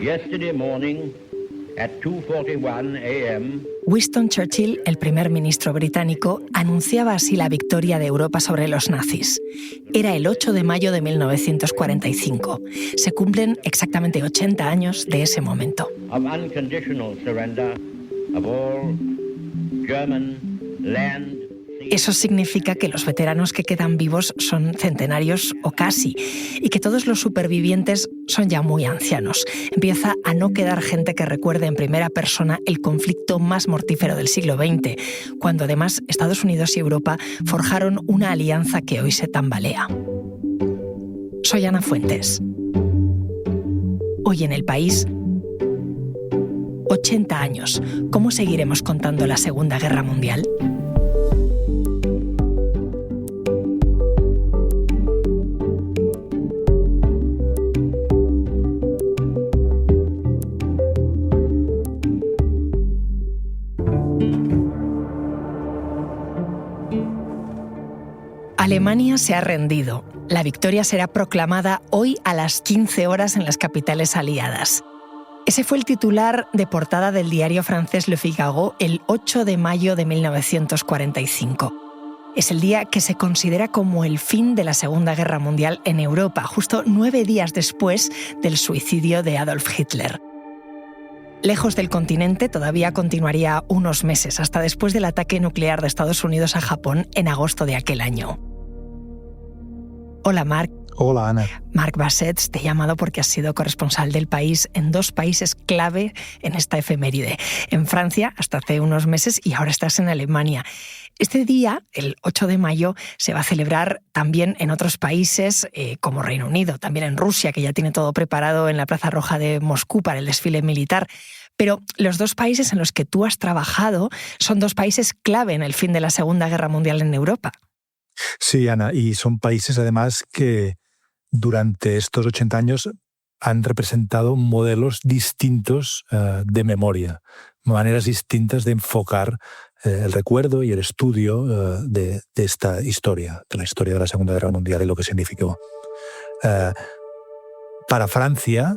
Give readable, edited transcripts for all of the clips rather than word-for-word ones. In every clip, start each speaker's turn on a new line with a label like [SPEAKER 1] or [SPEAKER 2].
[SPEAKER 1] Yesterday morning at 2:41 a.m.
[SPEAKER 2] Winston Churchill, el primer ministro británico, anunciaba así la victoria de Europa sobre los nazis. Era el 8 de mayo de 1945. Se cumplen exactamente 80 años de ese momento.
[SPEAKER 1] Of unconditional surrender of all German land.
[SPEAKER 2] Eso significa que los veteranos que quedan vivos son centenarios o casi, y que todos los supervivientes son ya muy ancianos. Empieza a no quedar gente que recuerde en primera persona el conflicto más mortífero del siglo XX, cuando además Estados Unidos y Europa forjaron una alianza que hoy se tambalea. Soy Ana Fuentes. Hoy en El País, 80 años. ¿Cómo seguiremos contando la Segunda Guerra Mundial? Alemania se ha rendido. La victoria será proclamada hoy a las 15 horas en las capitales aliadas. Ese fue el titular de portada del diario francés Le Figaro el 8 de mayo de 1945. Es el día que se considera como el fin de la Segunda Guerra Mundial en Europa, justo 9 días después del suicidio de Adolf Hitler. Lejos del continente todavía continuaría unos meses, hasta después del ataque nuclear de Estados Unidos a Japón en agosto de aquel año. Hola, Marc.
[SPEAKER 3] Hola, Ana.
[SPEAKER 2] Marc Bassets, te he llamado porque has sido corresponsal del País en 2 países clave en esta efeméride. En Francia, hasta hace unos meses, y ahora estás en Alemania. Este día, el 8 de mayo, se va a celebrar también en otros países como Reino Unido, también en Rusia, que ya tiene todo preparado en la Plaza Roja de Moscú para el desfile militar. Pero los 2 países en los que tú has trabajado son 2 países clave en el fin de la Segunda Guerra Mundial en Europa.
[SPEAKER 3] Sí, Ana, y son países además que durante estos 80 años han representado modelos distintos de memoria, maneras distintas de enfocar el recuerdo y el estudio de esta historia, de la historia de la Segunda Guerra Mundial y lo que significó. Para Francia,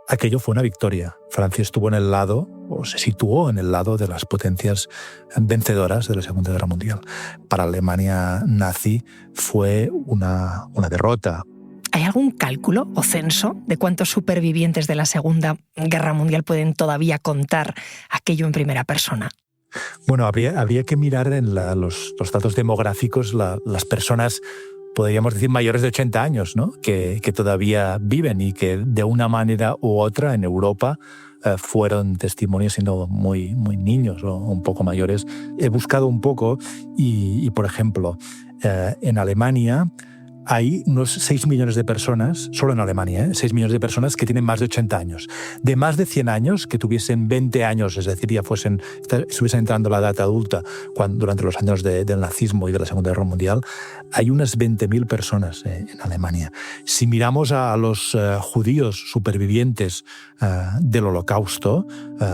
[SPEAKER 3] aquello fue una victoria. Francia estuvo en el lado, o se situó en el lado de las potencias vencedoras de la Segunda Guerra Mundial. Para Alemania nazi fue una derrota.
[SPEAKER 2] ¿Hay algún cálculo o censo de cuántos supervivientes de la Segunda Guerra Mundial pueden todavía contar aquello en primera persona?
[SPEAKER 3] Bueno, habría que mirar en los datos demográficos las personas, podríamos decir, mayores de 80 años, ¿no? que todavía viven y que de una manera u otra en Europa fueron testimonios siendo muy, muy niños o un poco mayores. He buscado un poco y por ejemplo, en Alemania hay unos 6 millones de personas, solo en Alemania, 6 millones de personas que tienen más de 80 años. De más de 100 años, que tuviesen 20 años, es decir, ya estuviesen entrando a la edad adulta durante los años del nazismo y de la Segunda Guerra Mundial, hay unas 20.000 personas en Alemania. Si miramos a los judíos supervivientes del Holocausto,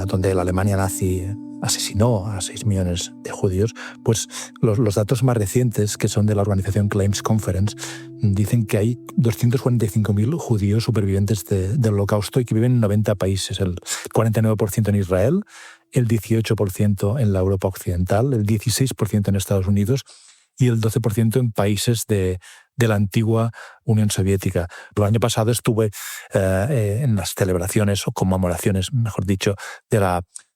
[SPEAKER 3] donde la Alemania nazi asesinó a 6 millones de judíos, pues los datos más recientes, que son de la organización Claims Conference, dicen que hay 245.000 judíos supervivientes del Holocausto y que viven en 90 países, el 49% en Israel, el 18% en la Europa Occidental, el 16% en Estados Unidos y el 12% en países de la antigua Unión Soviética. El año pasado estuve en las celebraciones o conmemoraciones, mejor dicho,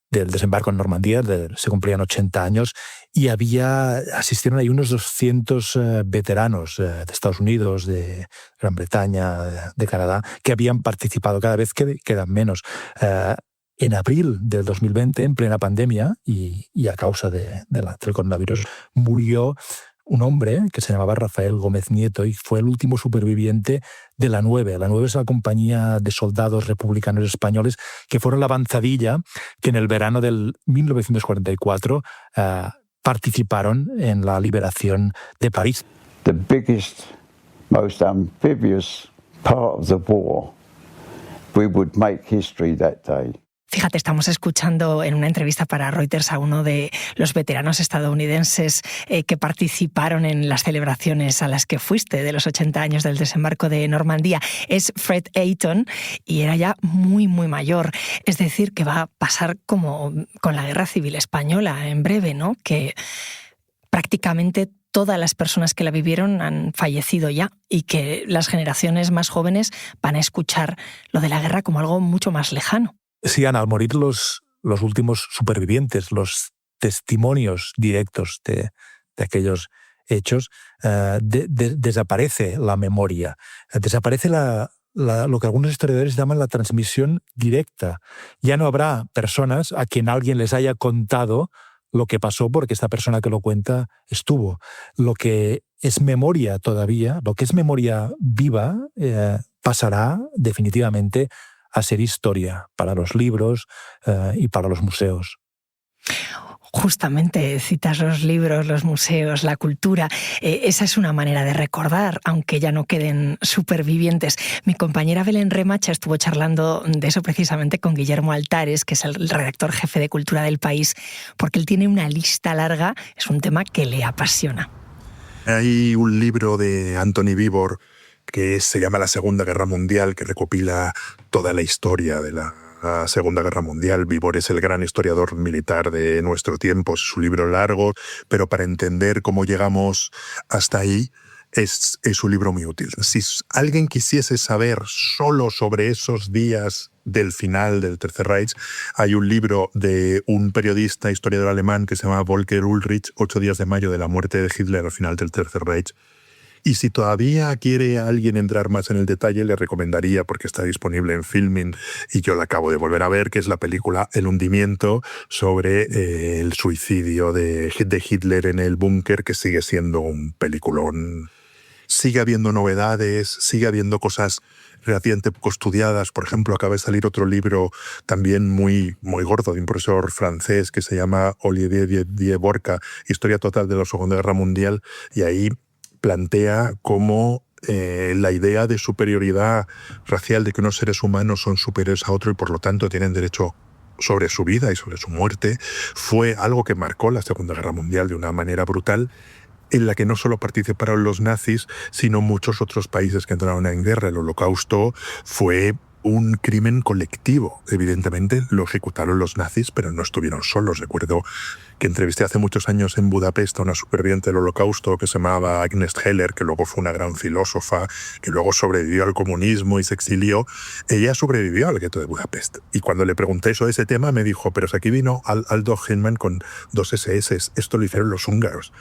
[SPEAKER 3] del desembarco en Normandía, se cumplían 80 años, y asistieron ahí unos 200 veteranos de Estados Unidos, de Gran Bretaña, de Canadá, que habían participado. Cada vez quedan menos. En abril del 2020, en plena pandemia, y a causa del coronavirus, murió un hombre que se llamaba Rafael Gómez Nieto y fue el último superviviente de la 9. La 9 es la compañía de soldados republicanos españoles que fueron la avanzadilla que en el verano del 1944 participaron en la liberación de París.
[SPEAKER 4] The biggest, most amphibious part of the war, we would make history that day.
[SPEAKER 2] Fíjate, estamos escuchando en una entrevista para Reuters a uno de los veteranos estadounidenses que participaron en las celebraciones a las que fuiste de los 80 años del desembarco de Normandía. Es Fred Ayton y era ya muy, muy mayor. Es decir, que va a pasar como con la Guerra Civil Española en breve, ¿no? Que prácticamente todas las personas que la vivieron han fallecido ya y que las generaciones más jóvenes van a escuchar lo de la guerra como algo mucho más lejano.
[SPEAKER 3] Sí, Ana, al morir los últimos supervivientes, los testimonios directos de aquellos hechos, desaparece la memoria, desaparece lo que algunos historiadores llaman la transmisión directa. Ya no habrá personas a quien alguien les haya contado lo que pasó porque esta persona que lo cuenta estuvo. Lo que es memoria todavía, lo que es memoria viva, pasará definitivamente a ser historia para los libros y para los museos.
[SPEAKER 2] Justamente citas los libros, los museos, la cultura. Esa es una manera de recordar, aunque ya no queden supervivientes. Mi compañera Belén Remacha estuvo charlando de eso precisamente con Guillermo Altares, que es el redactor jefe de Cultura del País, porque él tiene una lista larga, es un tema que le apasiona.
[SPEAKER 5] Hay un libro de Antoni Víbor que se llama La Segunda Guerra Mundial, que recopila toda la historia de la Segunda Guerra Mundial. Víbor es el gran historiador militar de nuestro tiempo, es un libro largo, pero para entender cómo llegamos hasta ahí es un libro muy útil. Si alguien quisiese saber solo sobre esos días del final del Tercer Reich, hay un libro de un periodista, historiador alemán que se llama Volker Ullrich, 8 días de mayo de la muerte de Hitler al final del Tercer Reich. Y si todavía quiere alguien entrar más en el detalle, le recomendaría, porque está disponible en Filmin y yo la acabo de volver a ver, que es la película El hundimiento, sobre el suicidio de Hitler en el búnker, que sigue siendo un peliculón. Sigue habiendo novedades, sigue habiendo cosas relativamente poco estudiadas. Por ejemplo, acaba de salir otro libro también muy, muy gordo de un profesor francés que se llama Olivier Dieborca, Historia total de la Segunda Guerra Mundial, y ahí plantea cómo la idea de superioridad racial, de que unos seres humanos son superiores a otros y por lo tanto tienen derecho sobre su vida y sobre su muerte, fue algo que marcó la Segunda Guerra Mundial de una manera brutal, en la que no solo participaron los nazis, sino muchos otros países que entraron en guerra. El Holocausto fue un crimen colectivo. Evidentemente lo ejecutaron los nazis, pero no estuvieron solos. Recuerdo que entrevisté hace muchos años en Budapest a una superviviente del Holocausto que se llamaba Agnes Heller, que luego fue una gran filósofa, que luego sobrevivió al comunismo y se exilió. Ella sobrevivió al gueto de Budapest. Y cuando le pregunté sobre ese tema, me dijo, pero si aquí vino Aldo Hellmann con 2 SS, esto lo hicieron los húngaros.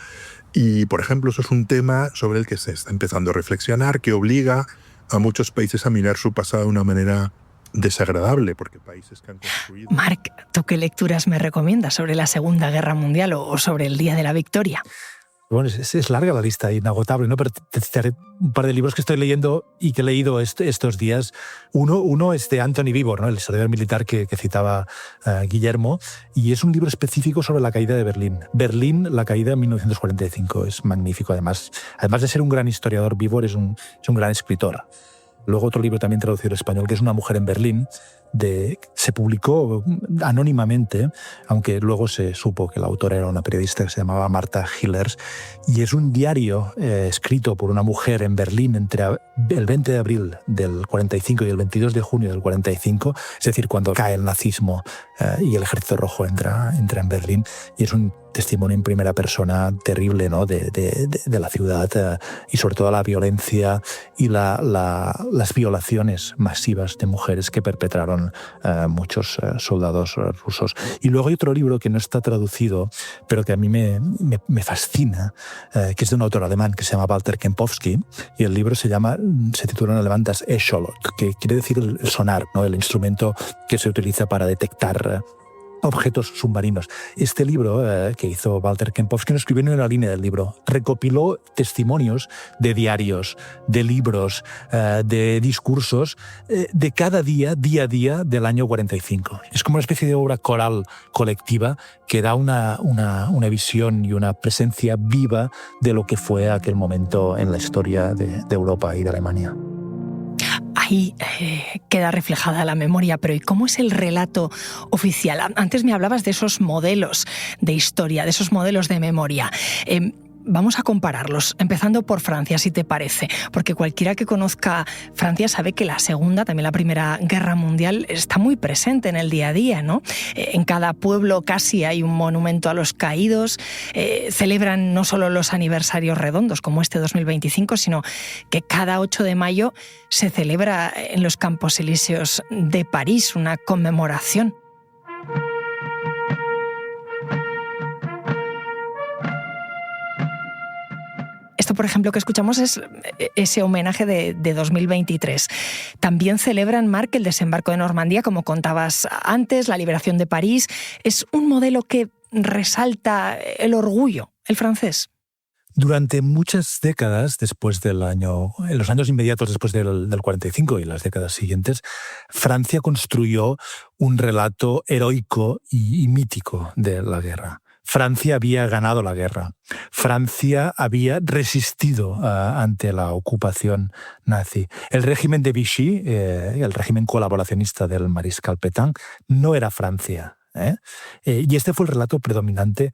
[SPEAKER 5] Y, por ejemplo, eso es un tema sobre el que se está empezando a reflexionar, que obliga a muchos países a mirar su pasado de una manera desagradable, porque países que han construido...
[SPEAKER 2] Marc, ¿tú qué lecturas me recomiendas sobre la Segunda Guerra Mundial o sobre el Día de la Victoria?
[SPEAKER 3] Bueno, es larga la lista, inagotable, ¿no? Pero te citaré un par de libros que estoy leyendo y que he leído estos días. Uno es de Antoni Víbor, ¿no? El historiador militar que citaba Guillermo, y es un libro específico sobre la caída de Berlín. Berlín, la caída en 1945. Es magnífico, además de ser un gran historiador. Víbor es un gran escritor. Luego otro libro también traducido al español, que es Una mujer en Berlín, se publicó anónimamente, aunque luego se supo que la autora era una periodista que se llamaba Marta Hillers, y es un diario escrito por una mujer en Berlín entre el 20 de abril del 45 y el 22 de junio del 45, es decir, cuando cae el nazismo y el Ejército Rojo entra en Berlín, y es un testimonio en primera persona terrible, ¿no? de la ciudad y sobre todo la violencia y las violaciones masivas de mujeres que perpetraron muchos soldados rusos. Y luego hay otro libro que no está traducido, pero que a mí me fascina, que es de un autor alemán que se llama Walter Kempowski, y el libro se titula en alemán Das Echolot, que quiere decir el sonar, ¿no? El instrumento que se utiliza para detectar objetos submarinos. Este libro que hizo Walter Kempowski no escribió en una línea del libro. Recopiló testimonios de diarios, de libros, de discursos de cada día a día del año 45. Es como una especie de obra coral colectiva que da una visión y una presencia viva de lo que fue aquel momento en la historia de Europa y de Alemania.
[SPEAKER 2] ahí queda reflejada la memoria, pero ¿y cómo es el relato oficial? Antes me hablabas de esos modelos de historia, de esos modelos de memoria. Vamos a compararlos, empezando por Francia, si te parece, porque cualquiera que conozca Francia sabe que la Segunda, también la Primera Guerra Mundial, está muy presente en el día a día, ¿no? En cada pueblo casi hay un monumento a los caídos, celebran no solo los aniversarios redondos, como este 2025, sino que cada 8 de mayo se celebra en los Campos Elíseos de París una conmemoración. Esto, por ejemplo, que escuchamos es ese homenaje de 2023. También celebran, Marc, el desembarco de Normandía, como contabas antes, la liberación de París. Es un modelo que resalta el orgullo, el francés.
[SPEAKER 3] Durante muchas décadas en los años inmediatos después del 45 y las décadas siguientes, Francia construyó un relato heroico y mítico de la guerra. Francia había ganado la guerra. Francia había resistido ante la ocupación nazi. El régimen de Vichy, el régimen colaboracionista del mariscal Pétain, no era Francia. Y este fue el relato predominante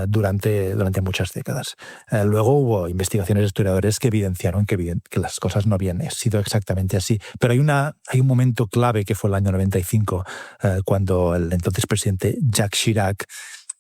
[SPEAKER 3] durante muchas décadas. Luego hubo investigaciones de historiadores que evidenciaron que las cosas no habían sido exactamente así. Pero hay un momento clave que fue el año 95, cuando el entonces presidente Jacques Chirac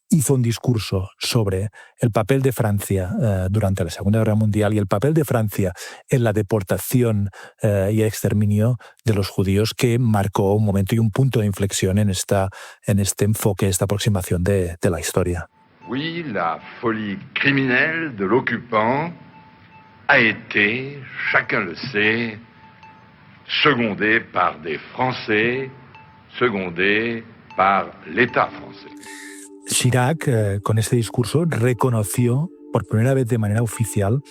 [SPEAKER 3] hizo un discurso sobre el papel de Francia durante la Segunda Guerra Mundial y el papel de Francia en la deportación y el exterminio de los judíos, que marcó un momento y un punto de inflexión en este enfoque, esta aproximación de la historia.
[SPEAKER 6] Oui, la folie criminelle de l'occupant a été, chacun le sait, secondée par des Français, secondée par l'État français.
[SPEAKER 3] Chirac, con este discurso, reconoció por primera vez de manera oficial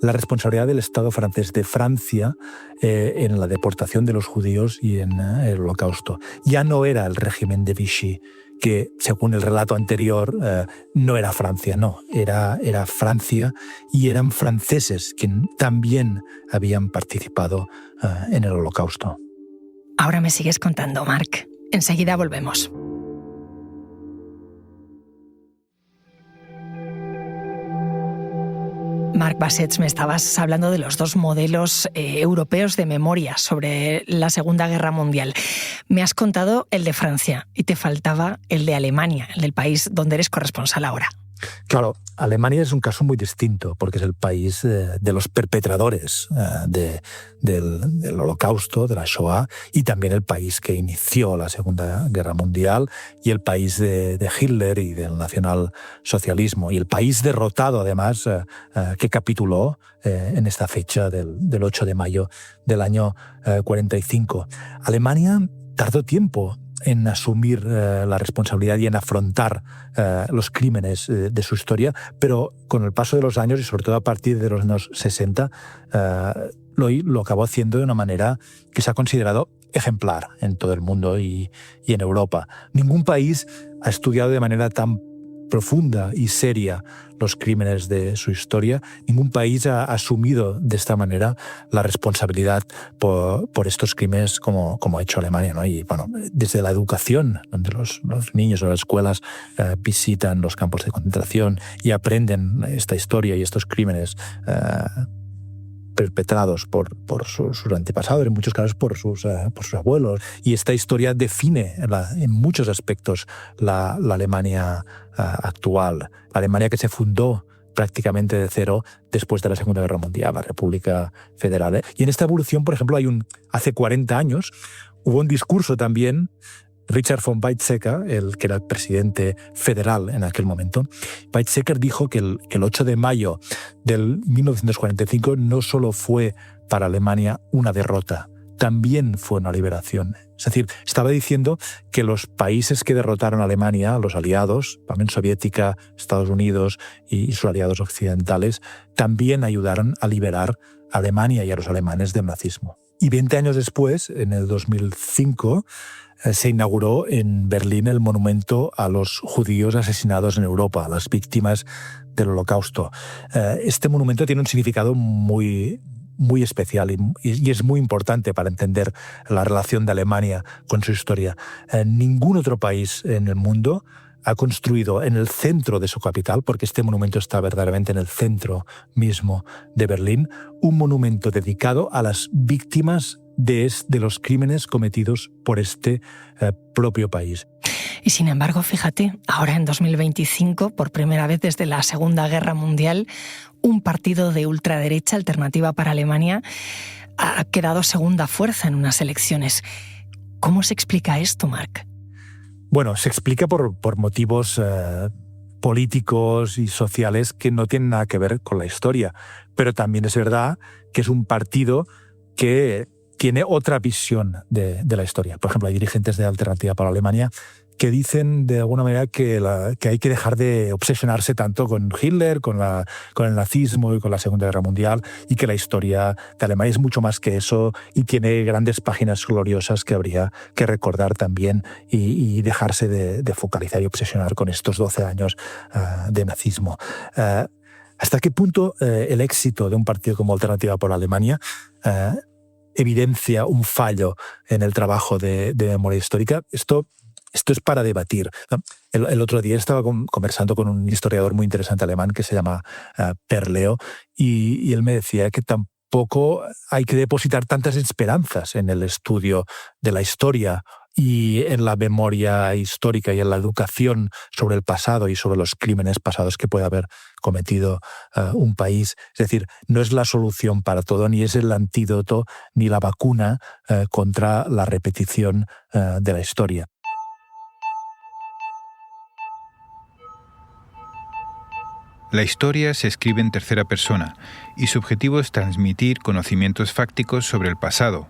[SPEAKER 3] la responsabilidad del Estado francés, de Francia, en la deportación de los judíos y en el Holocausto. Ya no era el régimen de Vichy, que, según el relato anterior, no era Francia, no, era Francia, y eran franceses que también habían participado en el Holocausto.
[SPEAKER 2] Ahora me sigues contando, Marc. Enseguida volvemos. Marc Bassets, me estabas hablando de los dos modelos europeos de memoria sobre la Segunda Guerra Mundial. Me has contado el de Francia y te faltaba el de Alemania, el del país donde eres corresponsal ahora.
[SPEAKER 3] Claro, Alemania es un caso muy distinto porque es el país de los perpetradores del Holocausto, de la Shoah, y también el país que inició la Segunda Guerra Mundial, y el país de Hitler y del nacionalsocialismo, y el país derrotado, además, que capituló en esta fecha del 8 de mayo del año 45. Alemania tardó tiempo en asumir la responsabilidad y en afrontar los crímenes de su historia, pero con el paso de los años y sobre todo a partir de los años 60 lo acabó haciendo de una manera que se ha considerado ejemplar en todo el mundo y en Europa. Ningún país ha estudiado de manera tan profunda y seria los crímenes de su historia. Ningún país ha asumido de esta manera la responsabilidad por estos crímenes como ha hecho Alemania, ¿no? Y bueno, desde la educación, donde los niños en las escuelas visitan los campos de concentración y aprenden esta historia y estos crímenes perpetrados por sus antepasados, en muchos casos por sus abuelos. Y esta historia define en muchos aspectos la Alemania actual. La Alemania que se fundó prácticamente de cero después de la Segunda Guerra Mundial, la República Federal. Y en esta evolución, por ejemplo, hace 40 años hubo un discurso también. Richard von Weizsäcker, el que era el presidente federal en aquel momento, Weizsäcker dijo que el 8 de mayo del 1945 no solo fue para Alemania una derrota, también fue una liberación. Es decir, estaba diciendo que los países que derrotaron a Alemania, los aliados, la Unión Soviética, Estados Unidos y sus aliados occidentales, también ayudaron a liberar a Alemania y a los alemanes del nazismo. Y 20 años después, en el 2005, se inauguró en Berlín el monumento a los judíos asesinados en Europa, a las víctimas del Holocausto. Este monumento tiene un significado muy, muy especial y es muy importante para entender la relación de Alemania con su historia. Ningún otro país en el mundo ha construido en el centro de su capital, porque este monumento está verdaderamente en el centro mismo de Berlín, un monumento dedicado a las víctimas de los crímenes cometidos por este propio país.
[SPEAKER 2] Y sin embargo, fíjate, ahora en 2025, por primera vez desde la Segunda Guerra Mundial, un partido de ultraderecha, Alternativa para Alemania, ha quedado segunda fuerza en unas elecciones. ¿Cómo se explica esto, Marc?
[SPEAKER 3] Bueno, se explica por motivos políticos y sociales que no tienen nada que ver con la historia. Pero también es verdad que es un partido que tiene otra visión de la historia. Por ejemplo, hay dirigentes de Alternativa para Alemania que dicen de alguna manera que hay que dejar de obsesionarse tanto con Hitler, con el nazismo y con la Segunda Guerra Mundial, y que la historia de Alemania es mucho más que eso y tiene grandes páginas gloriosas que habría que recordar también y dejarse de focalizar y obsesionar con estos 12 años de nazismo. ¿Hasta qué punto el éxito de un partido como Alternativa por Alemania evidencia un fallo en el trabajo de memoria histórica? Esto es para debatir. El otro día estaba conversando con un historiador muy interesante alemán que se llama Perleo, y él me decía que tampoco hay que depositar tantas esperanzas en el estudio de la historia y en la memoria histórica y en la educación sobre el pasado y sobre los crímenes pasados que puede haber cometido un país. Es decir, no es la solución para todo, ni es el antídoto, ni la vacuna contra la repetición de la historia.
[SPEAKER 7] La historia se escribe en tercera persona y su objetivo es transmitir conocimientos fácticos sobre el pasado.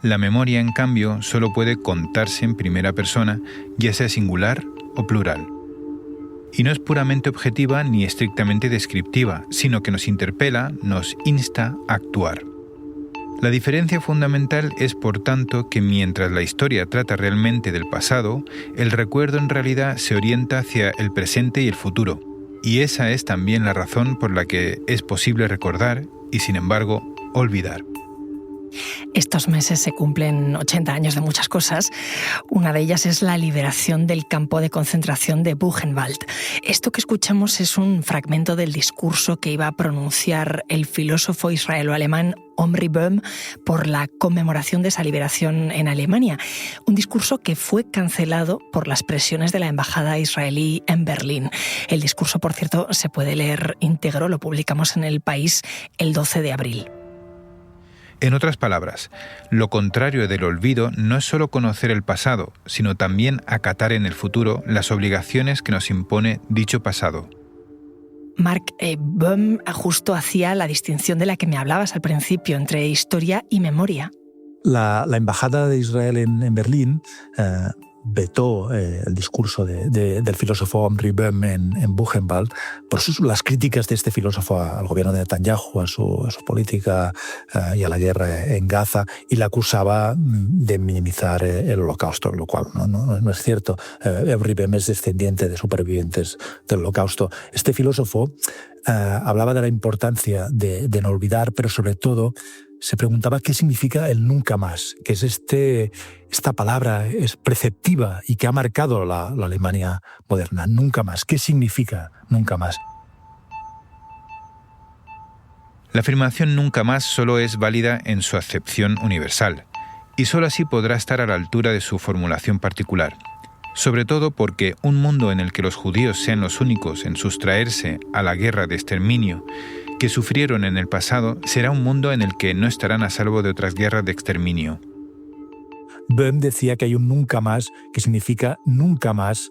[SPEAKER 7] La memoria, en cambio, solo puede contarse en primera persona, ya sea singular o plural. Y no es puramente objetiva ni estrictamente descriptiva, sino que nos interpela, nos insta a actuar. La diferencia fundamental es, por tanto, que mientras la historia trata realmente del pasado, el recuerdo en realidad se orienta hacia el presente y el futuro. Y esa es también la razón por la que es posible recordar y, sin embargo, olvidar.
[SPEAKER 2] Estos meses se cumplen 80 años de muchas cosas. Una de ellas es la liberación del campo de concentración de Buchenwald. Esto que escuchamos es un fragmento del discurso que iba a pronunciar el filósofo israelo-alemán Omri Böhm por la conmemoración de esa liberación en Alemania. Un discurso que fue cancelado por las presiones de la embajada israelí en Berlín. El discurso, por cierto, se puede leer íntegro, lo publicamos en El País el 12 de abril.
[SPEAKER 7] En otras palabras, lo contrario del olvido no es solo conocer el pasado, sino también acatar en el futuro las obligaciones que nos impone dicho pasado.
[SPEAKER 2] Marc, Böhm justo hacía la distinción de la que me hablabas al principio entre historia y memoria.
[SPEAKER 3] La embajada de Israel en Berlín vetó el discurso del filósofo Omri Böhm en Buchenwald por las críticas de este filósofo al gobierno de Netanyahu, a su política y a la guerra en Gaza, y la acusaba de minimizar el holocausto, lo cual no es cierto. Omri Böhm es descendiente de supervivientes del holocausto. Este filósofo hablaba de la importancia de no olvidar, pero sobre todo se preguntaba qué significa el nunca más, que es esta palabra es preceptiva y que ha marcado la Alemania moderna. Nunca más. ¿Qué significa nunca más?
[SPEAKER 7] La afirmación nunca más solo es válida en su acepción universal, y solo así podrá estar a la altura de su formulación particular. Sobre todo porque un mundo en el que los judíos sean los únicos en sustraerse a la guerra de exterminio que sufrieron en el pasado será un mundo en el que no estarán a salvo de otras guerras de exterminio.
[SPEAKER 3] Böhm decía que hay un nunca más que significa nunca más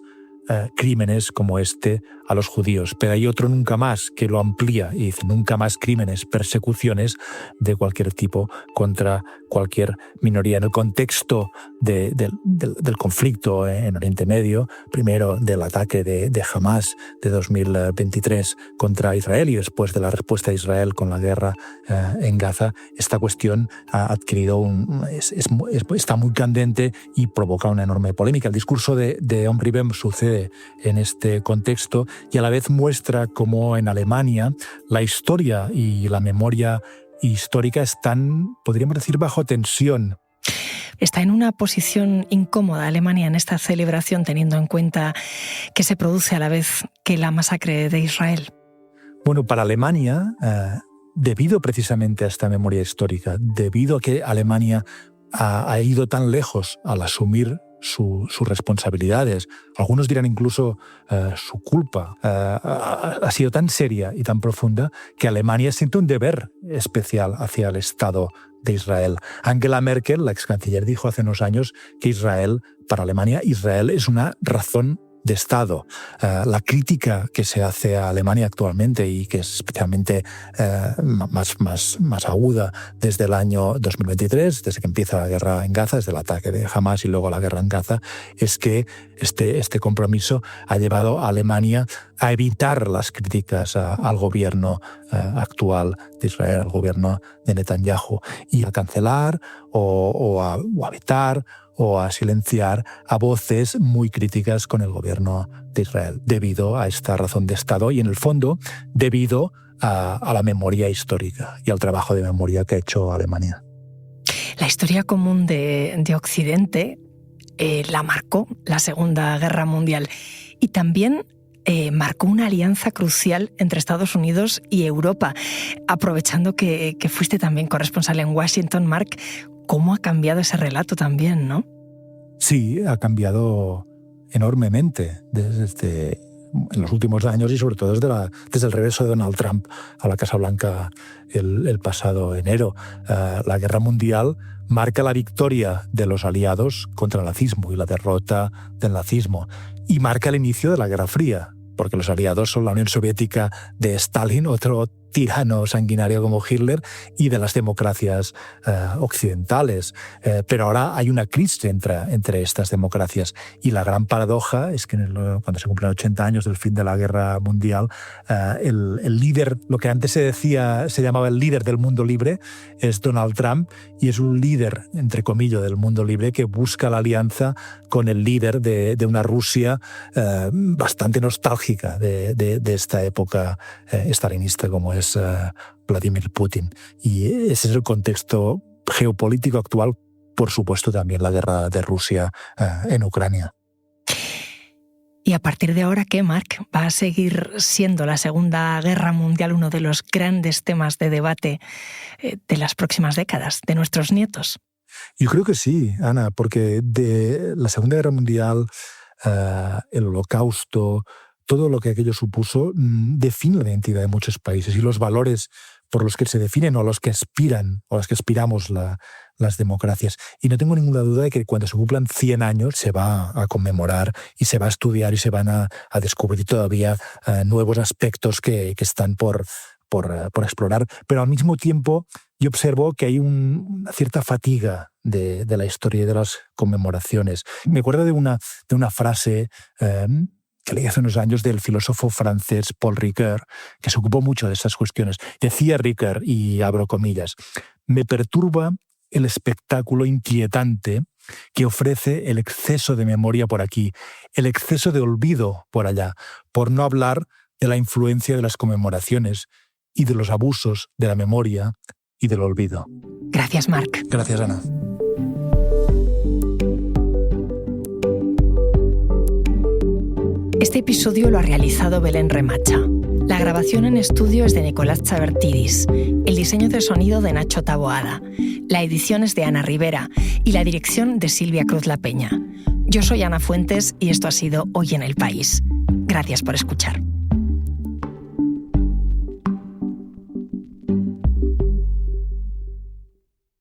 [SPEAKER 3] crímenes como este a los judíos, pero hay otro nunca más que lo amplía y dice nunca más crímenes, persecuciones de cualquier tipo contra cualquier minoría. En el contexto del conflicto en Oriente Medio, primero del ataque de Hamas de 2023 contra Israel y después de la respuesta de Israel con la guerra en Gaza, esta cuestión ha adquirido está muy candente y provoca una enorme polémica. El discurso de Omri Böhm sucede en este contexto y a la vez muestra cómo en Alemania la historia y la memoria histórica están, podríamos decir, bajo tensión.
[SPEAKER 2] Está en una posición incómoda Alemania en esta celebración, teniendo en cuenta que se produce a la vez que la masacre de Israel.
[SPEAKER 3] Bueno, para Alemania, debido precisamente a esta memoria histórica, debido a que Alemania ha ido tan lejos al asumir sus responsabilidades, algunos dirán incluso su culpa, ha sido tan seria y tan profunda que Alemania siente un deber especial hacia el Estado de Israel. Angela Merkel, la ex canciller, dijo hace unos años que para Alemania, Israel es una razón de Estado. La crítica que se hace a Alemania actualmente y que es especialmente más aguda desde el año 2023, desde que empieza la guerra en Gaza, desde el ataque de Hamas y luego la guerra en Gaza, es que este compromiso ha llevado a Alemania a evitar las críticas al gobierno actual de Israel, al gobierno de Netanyahu, y a cancelar o a evitar o a silenciar a voces muy críticas con el gobierno de Israel, debido a esta razón de Estado y, en el fondo, debido a la memoria histórica y al trabajo de memoria que ha hecho Alemania.
[SPEAKER 2] La historia común de Occidente la marcó la Segunda Guerra Mundial y también marcó una alianza crucial entre Estados Unidos y Europa. Aprovechando que fuiste también corresponsal en Washington, Marc, ¿cómo ha cambiado ese relato también, no?
[SPEAKER 3] Sí, ha cambiado enormemente desde en los últimos años y sobre todo desde el regreso de Donald Trump a la Casa Blanca el pasado enero. La Guerra Mundial marca la victoria de los aliados contra el nazismo y la derrota del nazismo, y marca el inicio de la Guerra Fría, porque los aliados son la Unión Soviética de Stalin, otro tirano sanguinario como Hitler, y de las democracias occidentales. Pero ahora hay una crisis entre estas democracias. Y la gran paradoja es que cuando se cumplen 80 años del fin de la Guerra Mundial, el líder, lo que antes se llamaba el líder del mundo libre, es Donald Trump, y es un líder, entre comillas, del mundo libre que busca la alianza con el líder de una Rusia bastante nostálgica de esta época stalinista como es Vladimir Putin. Y ese es el contexto geopolítico actual, por supuesto también la guerra de Rusia en Ucrania.
[SPEAKER 2] ¿Y a partir de ahora qué, Marc? ¿Va a seguir siendo la Segunda Guerra Mundial uno de los grandes temas de debate de las próximas décadas, de nuestros nietos?
[SPEAKER 3] Yo creo que sí, Ana, porque de la Segunda Guerra Mundial, el Holocausto, todo lo que aquello supuso define la identidad de muchos países y los valores por los que se definen o a los que aspiran o a los que aspiramos las democracias. Y no tengo ninguna duda de que cuando se cumplan 100 años se va a conmemorar y se va a estudiar y se van a descubrir todavía nuevos aspectos que están por explorar. Pero al mismo tiempo yo observo que hay una cierta fatiga de la historia y de las conmemoraciones. Me acuerdo de una frase que leí hace unos años del filósofo francés Paul Ricoeur, que se ocupó mucho de estas cuestiones. Decía Ricoeur, y abro comillas, «Me perturba el espectáculo inquietante que ofrece el exceso de memoria por aquí, el exceso de olvido por allá, por no hablar de la influencia de las conmemoraciones y de los abusos de la memoria y del olvido».
[SPEAKER 2] Gracias, Marc.
[SPEAKER 3] Gracias, Ana.
[SPEAKER 2] Este episodio lo ha realizado Belén Remacha. La grabación en estudio es de Nicolás Chavertidis, el diseño de sonido de Nacho Taboada, la edición es de Ana Rivera y la dirección de Silvia Cruz La Peña. Yo soy Ana Fuentes y esto ha sido Hoy en el País. Gracias por escuchar.